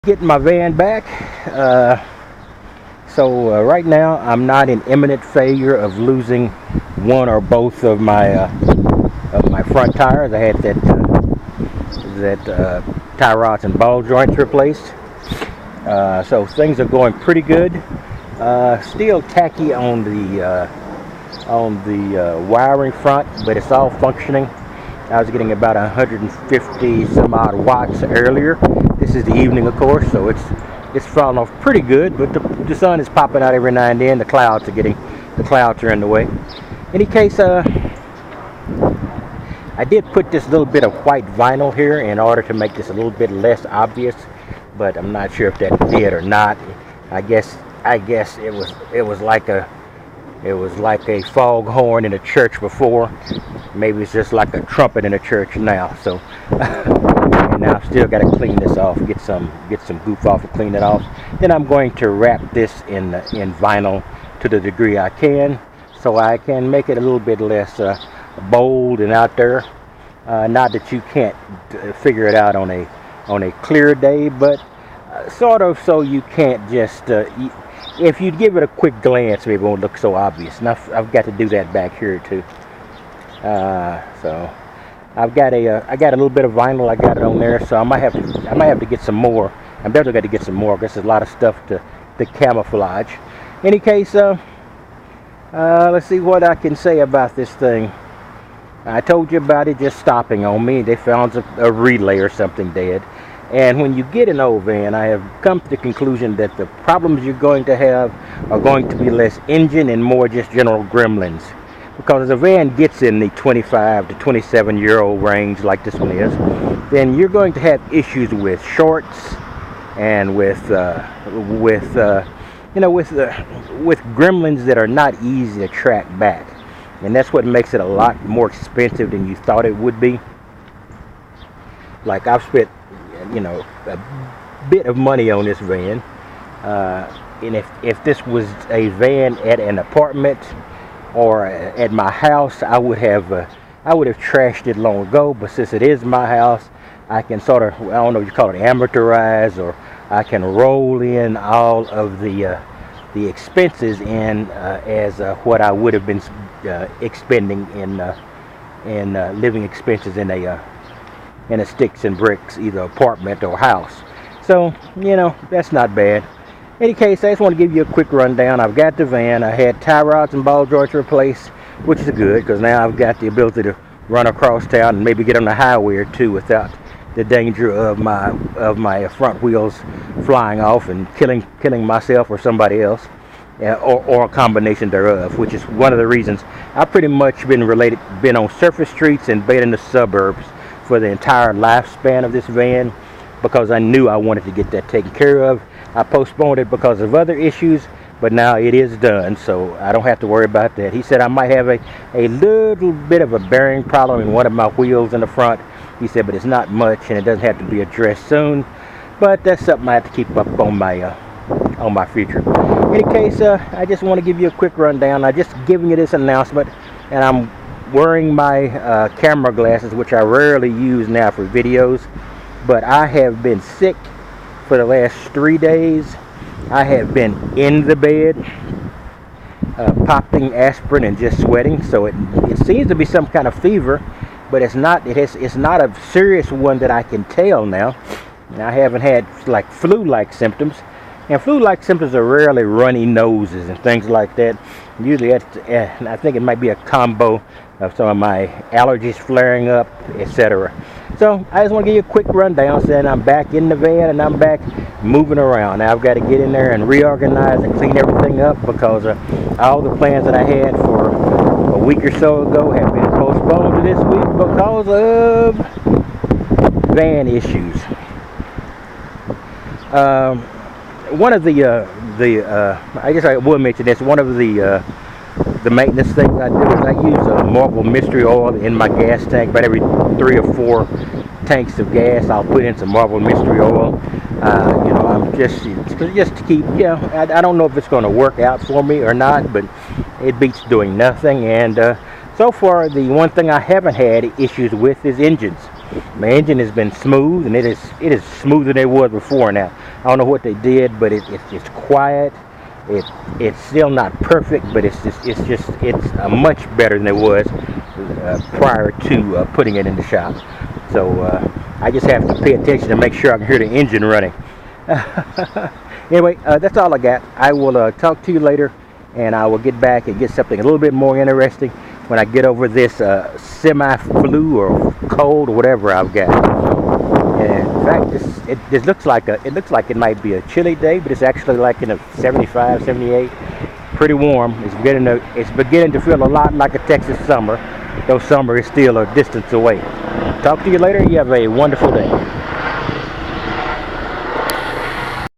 Getting my van back. Right now I'm not in imminent failure of losing one or both of my front tires. I had that tie rods and ball joints replaced. So things are going pretty good. Still tacky on the wiring front, but it's all functioning. I was getting about 150 some odd watts earlier. This is the evening, of course, so it's falling off pretty good, but the sun is popping out every now and then. The clouds are in the way. In any case, I did put this little bit of white vinyl here in order to make this a little bit less obvious, but I'm not sure if that did or not. I guess it was like a foghorn in a church before. Maybe it's just like a trumpet in a church now. So, and now I've still got to clean this off, get some goof off and clean it off. Then I'm going to wrap this in vinyl to the degree I can, so I can make it a little bit less bold and out there. Not that you can't figure it out on a clear day, but sort of so you can't just. If you give it a quick glance, maybe it won't look so obvious. And I've got to do that back here too. So I got a little bit of vinyl. I got it on there, so I might have to get some more. I'm definitely got to get some more because there's a lot of stuff to camouflage. In any case, let's see what I can say about this thing. I told you about it just stopping on me. They found a relay or something dead. And when you get an old van, I have come to the conclusion that the problems you're going to have are going to be less engine and more just general gremlins. Because as a van gets in the 25 to 27-year-old range like this one is, then you're going to have issues with shorts and with gremlins that are not easy to track back. And that's what makes it a lot more expensive than you thought it would be. Like I've spent a bit of money on this van, and if this was a van at an apartment or at my house, I would have trashed it long ago. But since it is my house, I can sort of, I don't know what you call it, amortize, or I can roll in all of the expenses in as what I would have been expending in living expenses in a sticks and bricks, either apartment or house. So, that's not bad. In any case, I just want to give you a quick rundown. I've got the van. I had tie rods and ball joints replaced, which is good because now I've got the ability to run across town and maybe get on the highway or two without the danger of my front wheels flying off and killing myself or somebody else, or a combination thereof, which is one of the reasons I've pretty much been on surface streets and been in the suburbs for the entire lifespan of this van, because I knew I wanted to get that taken care of. I postponed it because of other issues, but now it is done, so I don't have to worry about that. He said I might have a little bit of a bearing problem in one of my wheels in the front. He said, but it's not much, and it doesn't have to be addressed soon. But that's something I have to keep up on my future. In any case, I just want to give you a quick rundown. I'm just giving you this announcement, and I'm wearing my camera glasses, which I rarely use now for videos, but I have been sick for the last 3 days. I have been in the bed, popping aspirin and just sweating. So it seems to be some kind of fever, but it's not. It's not a serious one that I can tell now. And I haven't had like flu-like symptoms, and flu-like symptoms are rarely runny noses and things like that. Usually, I think it might be a combo of some of my allergies flaring up, etc. So I just want to give you a quick rundown, saying I'm back in the van and I'm back moving around. Now I've got to get in there and reorganize and clean everything up, because all the plans that I had for a week or so ago have been postponed to this week because of van issues. One of I guess I will mention this. One of the maintenance things I do is I use Marvel Mystery Oil in my gas tank. About every 3 or 4 tanks of gas, I'll put in some Marvel Mystery Oil. I'm just to keep. I don't know if it's going to work out for me or not, but it beats doing nothing. And so far, the one thing I haven't had issues with is engines. My engine has been smooth, and it is smoother than it was before now. I don't know what they did, but it's quiet. It's still not perfect, but it's much better than it was prior to putting it in the shop. So I just have to pay attention to make sure I can hear the engine running. Anyway, that's all I got. I will talk to you later, and I will get back and get something a little bit more interesting when I get over this semi-flu or cold or whatever I've got. And in fact, this looks like it might be a chilly day, but it's actually like in a 75, 78, pretty warm. It's beginning to feel a lot like a Texas summer, though summer is still a distance away. Talk to you later. You have a wonderful day.